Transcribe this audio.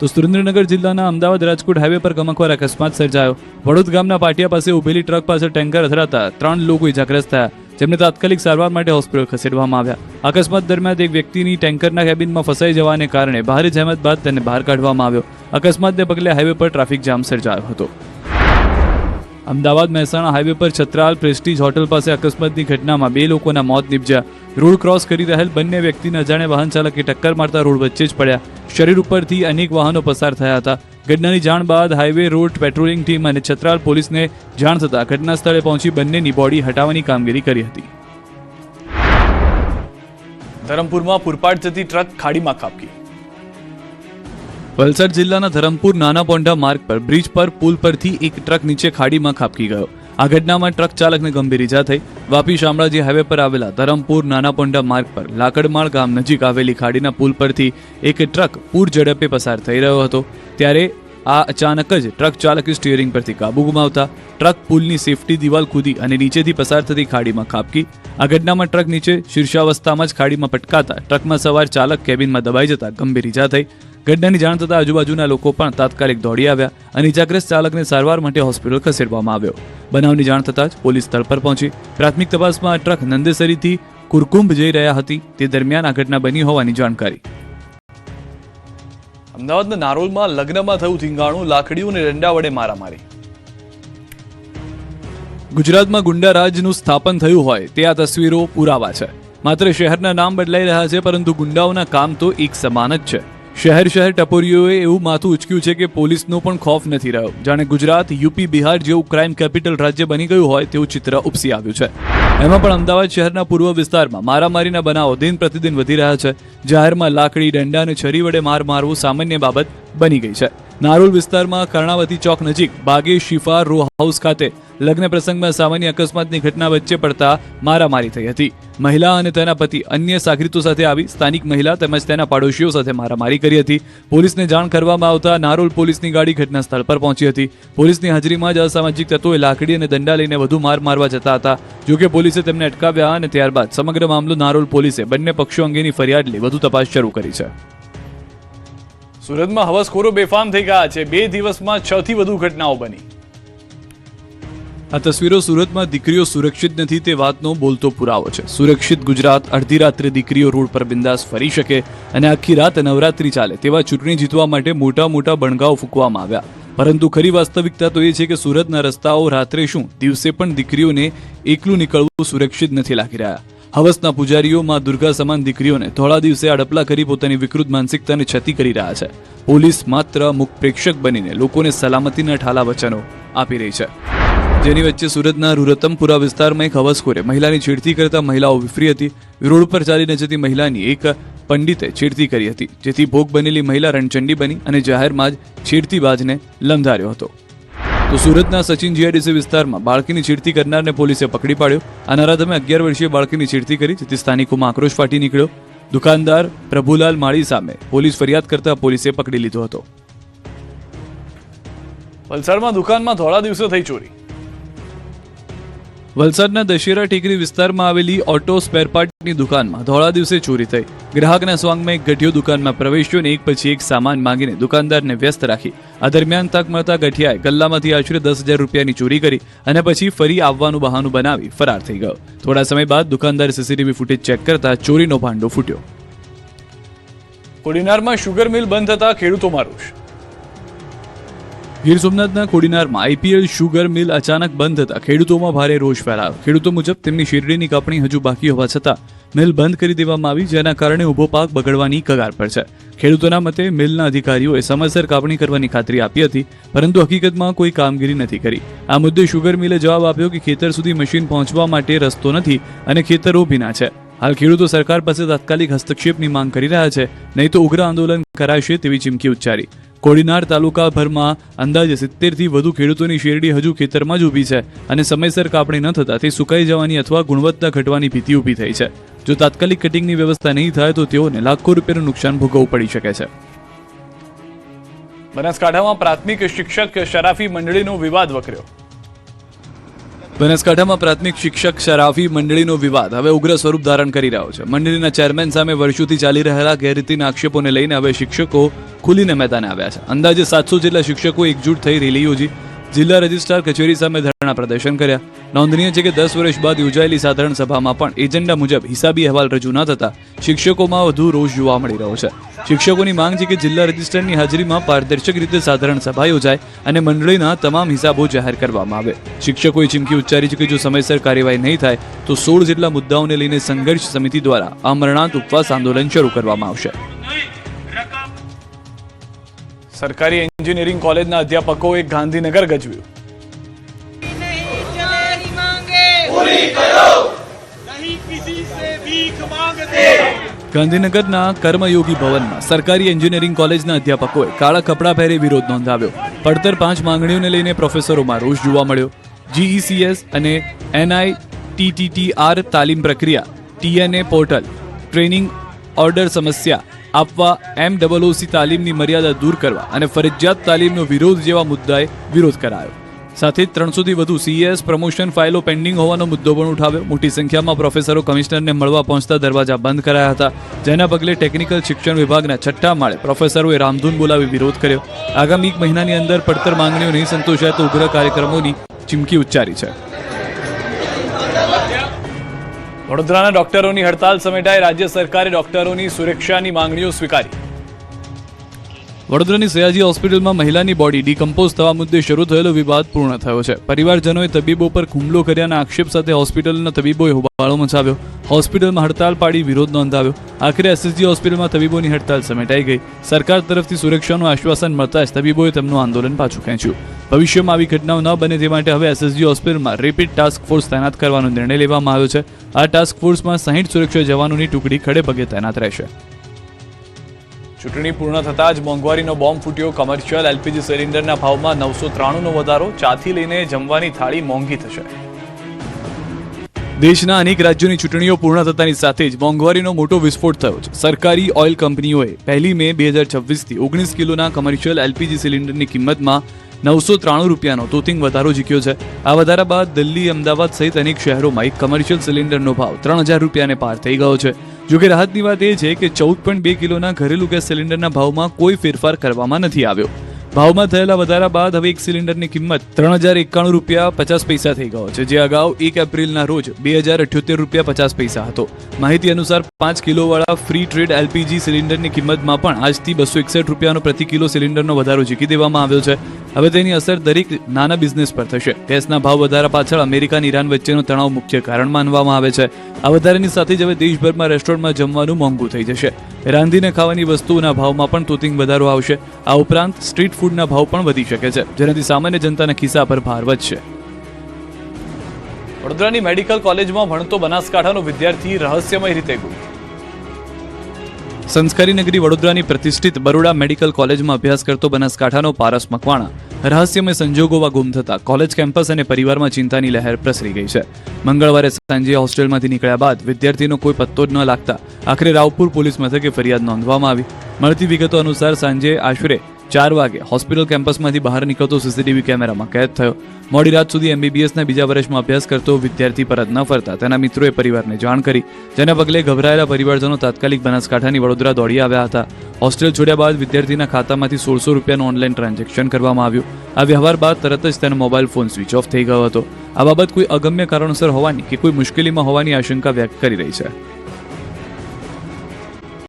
તો સુરેન્દ્રનગર જિલ્લાના અમદાવાદ રાજકોટ હાઈવે પર ગમખ્વાર અકસ્માત સર્જાયો। વડોદ ગામના પાટિયા પાસે ઉભેલી ટ્રક પાસે ટેન્કર અથડાતા 3 લોકો ઇજાગ્રસ્ત થયા, જેમને તાત્કાલિક સારવાર માટે હોસ્પિટલ ખસેડવામાં આવ્યા। અકસ્માત દરમિયાન એક વ્યક્તિની ટેન્કરના કેબિનમાં ફસાઈ જવાને કારણે ભારે જહેમત બાદ તેને બહાર કાઢવામાં આવ્યો। અકસ્માતને પગલે હાઈવે પર ટ્રાફિક જામ સર્જાયો હતો। અમદાવાદ મહેસાણા હાઈવે પર છત્રાલ પ્રેસ્ટીજ હોટલ પાસે અકસ્માતની ઘટનામાં 2 લોકોના મોત નીપજ્યા। રોડ ક્રોસ કરી રહેલ બંને વ્યક્તિને અજાણ્યા વાહન ચાલકે ટક્કર મારતા રોડ વચ્ચે જ પડ્યા। શરીર ઉપરથી અનેક વાહનો પસાર થયા હતા। ઘટનાની જાણ બાદ હાઈવે રોડ પેટ્રોલિંગ ટીમ અને છત્રાલ પોલીસને જાણ થતાં ઘટના સ્થળે પહોંચી બંનેની બોડી હટાવવાની કામગીરી કરી હતી। ધરમપુરમાં પૂરપાટ જતી ટ્રક ખાડીમાં ખાબકી। વલસાડ જિલ્લાના ધરમપુર નાના પોંઢા માર્ગ પર બ્રિજ પર પુલ પરથી એક ટ્રક નીચે ખાડીમાં ખાબકી ગયો। આ ઘટનામાં ટ્રક ચાલકને ગંભીર ઇજા થઈ। વાપી શામળાજી હાઈવે પર આવેલા ધરમપુર નાના પોંઢા માર્ગ પર લાકડમાળ ગામ નજીક આવેલી ખાડીના પુલ પરથી એક ટ્રક પૂર ઝડપે પસાર થઈ રહ્યો હતો, ત્યારે આ અચાનક જ ટ્રક ચાલકે સ્ટીયરિંગ પરથી કાબુ ગુમાવતા ટ્રક પુલની સેફટી દિવાલ કૂદી અને નીચેથી પસાર થતી ખાડીમાં ખાબકી। આ ઘટનામાં ટ્રક નીચે શીર્ષાવસ્થામાં જ ખાડીમાં પટકાતા ટ્રકમાં સવાર ચાલક કેબિનમાં દબાઈ જતા ગંભીર ઇજા થઈ। ઘટનાની જાણ થતાં આજુબાજુના લોકો પણ તાત્કાલિક દોડી આવ્યા અને ઇજાગ્રસ્ત ચાલકને સારવાર માટે હોસ્પિટલ ખસેડવામાં આવ્યો। બનાવની જાણ થતાં જ પોલીસ સ્થળ પર પહોંચી પ્રાથમિક તપાસમાં આ ટ્રક નંદેસરીથી કુરકુંભ જઈ રહ્યા હતી, તે દરમિયાન આ ઘટના બની હોવાની જાણકારી। અમદાવાદના નારોલમાં લગ્નમાં થયું ધીંગાણું, લાકડીઓ અને દંડા વડે મારામારી। ગુજરાતમાં ગુંડારાજનું સ્થાપન થયું હોય તે આ તસવીરો પુરાવા છે। માત્ર શહેરના નામ બદલાઈ રહ્યા છે, પરંતુ ગુંડાઓના કામ તો એક સમાન જ છે। શહેર ટપોરીઓએ એવું માથું ઉચક્યું છે કે પોલીસનો પણ ખોફ નથી રહ્યો, જાણે ગુજરાત યુપી બિહાર જેવું ક્રાઇમ કેપિટલ રાજ્ય બની ગયું હોય તેવું ચિત્ર ઉપસી આવ્યું છે। એમાં પણ અમદાવાદ શહેરના પૂર્વ વિસ્તારમાં મારામારીના બનાવો દિન પ્રતિદિન વધી રહ્યા છે। જાહેરમાં લાકડી, દંડા અને છરી વડે માર મારવું સામાન્ય બાબત બની ગઈ છે। નારોલ વિસ્તારમાં કર્ણાવતી ચોક નજીક બાગે શિફા રો હાઉસ ખાતે લગ્ન પ્રસંગમાં સામાન્ય અકસ્માતની ઘટના વચ્ચે પડતા મારામારી થઈ હતી। મહિલા અને તેના પતિ અન્ય સાગરીતો સાથે આવી સ્થાનિક મહિલા તેમજ તેના પાડોશીઓ સાથે મારામારી કરી હતી। પોલીસને જાણ કરવામાં આવતા નારોલ પોલીસની ગાડી ઘટના સ્થળ પર પહોંચી હતી। પોલીસની હાજરીમાં જ અસામાજિક તત્વોએ લાકડી અને દંડા લઈને વધુ માર મારવા જતા હતા, જોકે પોલીસે તેમને અટકાવ્યા અને ત્યારબાદ સમગ્ર મામલો નારોલ પોલીસે બંને પક્ષો અંગેની ફરિયાદ લઈ વધુ તપાસ શરૂ કરી છે। સુરતમાં હવસખોરો બેફામ થઈ ગયા છે। 2 દિવસમાં 6 થી વધુ ઘટનાઓ બની। આ તસવીરો સુરતમાં દીકરીઓ સુરક્ષિત નથી તે વાતનો બોલતો પુરાવો છે। સુરક્ષિત ગુજરાત, અડધી રાત્રે દીકરીઓ રોડ પર બિંદાસ ફરી શકે અને આખી રાત નવરાત્રી ચાલે તેવા ચૂંટણી જીતવા માટે મોટા મોટા બણગાઓ ફૂંકવામાં આવ્યા, પરંતુ ખરી વાસ્તવિકતા તો એ છે કે સુરતના રસ્તાઓ રાત્રે શું દિવસે પણ દીકરીઓને એકલું નીકળવું સુરક્ષિત નથી લાગી રહ્યા। હવસના પૂજારીઓ માં દુર્ગા સમાન દીકરીઓને થોડા દિવસે અડપલા કરી પોતાની વિકૃત માનસિકતાને છતી કરી રહ્યા છે। પોલીસ માત્ર મુખ પ્રેક્ષક બનીને લોકોને સલામતીના ઠાલા વચનો આપી રહી છે, જેની વચ્ચે સુરતના રૂરતમપુરા વિસ્તારમાં એક હવસખોરે મહિલાની છેડતી કરતા મહિલાઓ વિફરી હતી। રોડ પર ચાલીને જતી મહિલાની એક પંડિતે છેડતી કરી હતી, જેથી ભોગ બનેલી મહિલા રણચંડી બની અને જાહેરમાં જ છેડતીબાજને લંધાર્યો હતો। તો સુરતના સચિન જીઆઈડીસી વિસ્તારમાં બાળકીની છેડતી કરનારને પોલીસે પકડી પાડ્યો। આ નરાધમે 11 વર્ષીય બાળકીની છેડતી કરી, જેથી સ્થાનિકોમાં આક્રોશ ફાટી નીકળ્યો। દુકાનદાર પ્રભુલાલ માળી સામે પોલીસ ફરિયાદ કરતા પોલીસે પકડી લીધો હતો। વલસાડમાં દુકાનમાં ધોળા દિવસે થઈ ચોરી। વલસાડના દશેરા ટેકરી વિસ્તારમાં આવેલી ઓટો સ્પેરપાર્ટની દુકાનમાં ધોળા દિવસે ચોરી થઈ। ગ્રાહકના સ્વાંગમાં એક ગઠિયો દુકાનમાં પ્રવેશ્યો અને એક પછી એક સામાન માંગીને દુકાનદારને વ્યસ્ત રાખી। આ દરમિયાન તક મળતા ગઠિયાએ ગલ્લામાંથી આશરે 10,000 રૂપિયાની ચોરી કરી અને પછી ફરી આવવાનું બહાનું બનાવી ફરાર થઈ ગયો। થોડા સમય બાદ દુકાનદારે સીસીટીવી ફૂટેજ ચેક કરતા ચોરીનો ભાંડો ફૂટ્યો। કોડીનારમાં શુગર મિલ બંધ થતા ખેડૂતોમાં રોષ। ગીર સોમનાથના કોડીનારમાં આઈપીએલ શુગર મિલ અચાનક બંધ થતા ખેડૂતોમાં ભારે રોષ ફેલાયો। ખેડૂતો મુજબ તેમની શેરડીની કાપણી હજુ બાકી હોવા છતાં મિલ બંધ કરી દેવામાં આવી, જેના કારણે ઉભો પાક બગડવાની કગાર પર છે। ખેડૂતોના મતે મિલના અધિકારીઓએ સમયસર કાપણી કરવાની ખાતરી આપી હતી, પરંતુ હકીકતમાં કોઈ કામગીરી નથી કરી। આ મુદ્દે શુગર મિલે જવાબ આપ્યો કે ખેતર સુધી મશીન પહોંચવા માટે રસ્તો નથી અને ખેતરો ભીના છે। હાલ ખેડૂતો સરકાર પાસે તાત્કાલિક હસ્તક્ષેપની માંગ કરી રહ્યા છે, નહીં તો ઉગ્ર આંદોલન કરાશે તેવી ચીમકી ઉચ્ચારી। કોડીનાર તાલુકાભરમાં અંદાજે 70 થી વધુ ખેડૂતોની શેરડી હજુ ખેતરમાં જ ઊભી છે અને સમયસર કાપણી ન થતા તે સુકાઈ જવાની અથવા ગુણવત્તા ઘટવાની ભીતિ ઊભી થઈ છે। જો તાત્કાલિક કટિંગની વ્યવસ્થા નહીં થાય તો તેઓને લાખો રૂપિયાનું નુકસાન ભોગવવું પડી શકે છે। બનાસકાંઠામાં પ્રાથમિક શિક્ષક શરાફી મંડળીનો વિવાદ વકર્યો। બનાસકાંઠામાં પ્રાથમિક શિક્ષક શરાફી મંડળીનો વિવાદ હવે ઉગ્ર સ્વરૂપ ધારણ કરી રહ્યો છે. મંડળીના ચેરમેન સામે વર્ષોથી ચાલી રહેલા ગેરરીતિના આક્ષેપોને લઈને હવે શિક્ષકો ખુલીને મેદાને આવ્યા છે. અંદાજે 700 જેટલા શિક્ષકો એકજૂટ થઈ રેલી યોજી જિલ્લા રજિસ્ટ્રાર કચેરી સામે ધરણા પ્રદર્શન કર્યા. નોંધનીય છે કે 10 વર્ષ બાદ યોજાયેલી સાધારણ સભામાં પણ એજન્ડા મુજબ હિસાબી અહેવાલ રજૂ ન થતા શિક્ષકોમાં વધુ રોષ જોવા મળી રહ્યો છે. શિક્ષકોની માંગ છે કે જિલ્લા રજિસ્ટ્રારની હાજરીમાં પારદર્શક રીતે સાધારણ સભા યોજાય અને મંડળીના તમામ હિસાબો જાહેર કરવામાં આવે. શિક્ષકોએ ચીમકી ઉચ્ચારી છે કે જો સમયસર કાર્યવાહી નહીં થાય તો 16 જેટલા મુદ્દાઓને લઈને સંઘર્ષ સમિતિ દ્વારા અમરણાંત ઉપવાસ આંદોલન શરૂ કરવામાં આવશે. સરકારી એન્જિનિયરિંગ કોલેજના અધ્યાપકોએ ગાંધીનગર ગજવ્યું. ગાંધીનગરના કર્મયોગી ભવનમાં સરકારી એન્જિનિયરિંગ કોલેજના અધ્યાપકોએ કાળા કપડાં પહેરી વિરોધ નોંધાવ્યો. પડતર 5 માંગણીઓને લઈને પ્રોફેસરોમાં રોષ જોવા મળ્યો. GECS અને NITTTR તાલીમ પ્રક્રિયા, TNA પોર્ટલ, ટ્રેનિંગ ઓર્ડર સમસ્યા આપવા, MOOC તાલીમની મર્યાદા દૂર કરવા અને ફરજિયાત તાલીમનો વિરોધ જેવા મુદ્દાએ વિરોધ કરાયો. સાથે જ 300 થી વધુ CES પ્રમોશન ફાઇલો પેન્ડિંગ હોવાનો મુદ્દો પણ ઉઠાવ્યો. મોટી સંખ્યામાં પ્રોફેસરો કમિશનરને મળવા પહોંચતા દરવાજા બંધ કરાયા હતા. જેના પગલે ટેકનિકલ શિક્ષણ વિભાગના 6ઠ્ઠા માળે પ્રોફેસરોએ રામધૂન બોલાવી વિરોધ કર્યો. આગામી 1 મહિનાની અંદર પડતર માંગણીઓ નહીં સંતોષાય તો ઉગ્ર કાર્યક્રમોની ચીમકી ઉચ્ચારી છે. વડોદરાના ડોક્ટરોની હડતાલ સમેટાઈ. રાજ્ય સરકારે ડોક્ટરોની સુરક્ષાની માંગણીઓ સ્વીકારી. વડોદરાની સયાજી હોસ્પિટલમાં મહિલાની બોડી ડિકમ્પોઝ થવા મુદ્દે શરૂ થયેલો વિવાદ પૂર્ણ થયો છે. પરિવારજનોએ તબીબો પર હુમલો કર્યાના આક્ષેપ સાથે હોસ્પિટલના તબીબોએ હોબાળો મચાવ્યો. હોસ્પિટલમાં હડતાલ પાડી વિરોધ નોંધાવ્યો. આખરે SSG હોસ્પિટલમાં તબીબોની હડતાલ સમેટાઈ ગઈ. સરકાર તરફથી સુરક્ષાનું આશ્વાસન મળતા જ તબીબોએ તેમનું આંદોલન પાછું ખેંચ્યું. ભવિષ્યમાં આવી ઘટનાઓ ન બને તે માટે હવે SSG હોસ્પિટલમાં રેપિડ ટાસ્ક ફોર્સ તૈનાત કરવાનો નિર્ણય લેવામાં આવ્યો છે. આ ટાસ્ક ફોર્સમાં 60 સુરક્ષા જવાનોની ટુકડી ખડે પગે તૈનાત રહેશે. ચૂંટણી પૂર્ણ થતાં જ મોંઘવારીનો બોમ્બ ફૂટ્યો. કમર્શિયલ LPG સિલિન્ડરના ભાવમાં 993નો વધારો. ચાથી લઈને જમવાની થાળી મોંઘી થશે. દેશના અનેક રાજ્યોની ચૂંટણીઓ પૂર્ણ થતાની સાથે જ મોંઘવારીનો મોટો વિસ્ફોટ થયો છે. સરકારી ઓઇલ કંપનીઓએ 1 મે 2026થી 19 કિલોના કમર્શિયલ LPG સિલિન્ડરની કિંમતમાં 993 રૂપિયાનો તોતિંગ વધારો ઝીક્યો છે. આ વધારા બાદ દિલ્હી, અમદાવાદ સહિત અનેક શહેરોમાં એક કમર્શિયલ સિલિન્ડરનો ભાવ 3000 રૂપિયાને પાર થઈ ગયો છે. જોકે રાહતની વાત એ છે કે 14.2 કિલોના ઘરેલું ગેસ સિલિન્ડરના ભાવમાં કોઈ ફેરફાર કરવામાં નથી આવ્યો. ભાવમાં થયેલા વધારા બાદ હવે એક સિલિન્ડરની કિંમત 3091 રૂપિયા 50 પૈસા થઈ ગયો છે, જે અગાઉ 1 એપ્રિલના રોજ 2078 રૂપિયા 50 પૈસા હતો. માહિતી અનુસાર 5 કિલોવાળા ફ્રી ટ્રેડ LPG સિલિન્ડરની કિંમતમાં પણ આજથી 261 રૂપિયાનો પ્રતિ કિલો સિલિન્ડરનો વધારો ઝીકી દેવામાં આવ્યો છે. હવે તેની અસર દરેક નાના બિઝનેસ પર થશે. ગેસના ભાવ વધારા પાછળ અમેરિકા અને ઈરાન વચ્ચેનો તણાવ મુખ્ય કારણ માનવામાં આવે છે. આ વધારાની સાથે જ હવે દેશભરમાં રેસ્ટોરન્ટમાં જમવાનું મોંઘું થઈ જશે. રાંધીને ખાવાની વસ્તુઓના ભાવમાં પણ તોતિંગ વધારો આવશે. આ ઉપરાંત સ્ટ્રીટ ફૂડના ભાવ પણ વધી શકે છે, જેનાથી સામાન્ય જનતાના ખિસ્સા પર ભાર વધશે. વડોદરાની મેડિકલ કોલેજમાં ભણતો બનાસકાંઠાનો વિદ્યાર્થી રહસ્યમય રીતે ગુમ. સંસ્કારી નગરી વડોદરાની પ્રતિષ્ઠિત બરોડા મેડિકલ કોલેજમાં અભ્યાસ કરતો બનાસકાંઠાનો પારસ મકવાણા રહસ્યમય સંજોગોમાં ગુમ થતા કોલેજ કેમ્પસ અને પરિવારમાં ચિંતાની લહેર પ્રસરી ગઈ છે. મંગળવારે સાંજે હોસ્ટેલમાંથી નીકળ્યા બાદ વિદ્યાર્થીનો કોઈ પત્તો જ ન લાગતા આખરે રાવપુર પોલીસ મથકે ફરિયાદ નોંધવામાં આવી. મળતી વિગતો અનુસાર સાંજે આશરે 4 વાગે હોસ્પિટલ કેમ્પસમાંથી બહાર નીકળતો CCTV કેમેરામાં કેદ થયો. મોડી રાત સુધી MBBSના બીજા વર્ષમાં અભ્યાસ કરતો વિદ્યાર્થી પરત ન ફરતા તેના મિત્રોએ પરિવારને જાણ કરી, જેના પગલે ગભરાયેલા પરિવારજનો તાત્કાલિક બનાસકાંઠાની વડોદરા દોડી આવ્યા હતા. હોસ્ટેલ છોડ્યા બાદ વિદ્યાર્થીના ખાતામાંથી 1600 રૂપિયાનું ઓનલાઈન ટ્રાન્ઝેક્શન કરવામાં આવ્યું. આ વ્યવહાર બાદ તરત જ તેનો મોબાઈલ ફોન સ્વિચ ઓફ થઈ ગયો હતો. આ બાબત કોઈ અગમ્ય કારણોસર હોવાની કે કોઈ મુશ્કેલીમાં હોવાની આશંકા વ્યક્ત કરી રહી છે.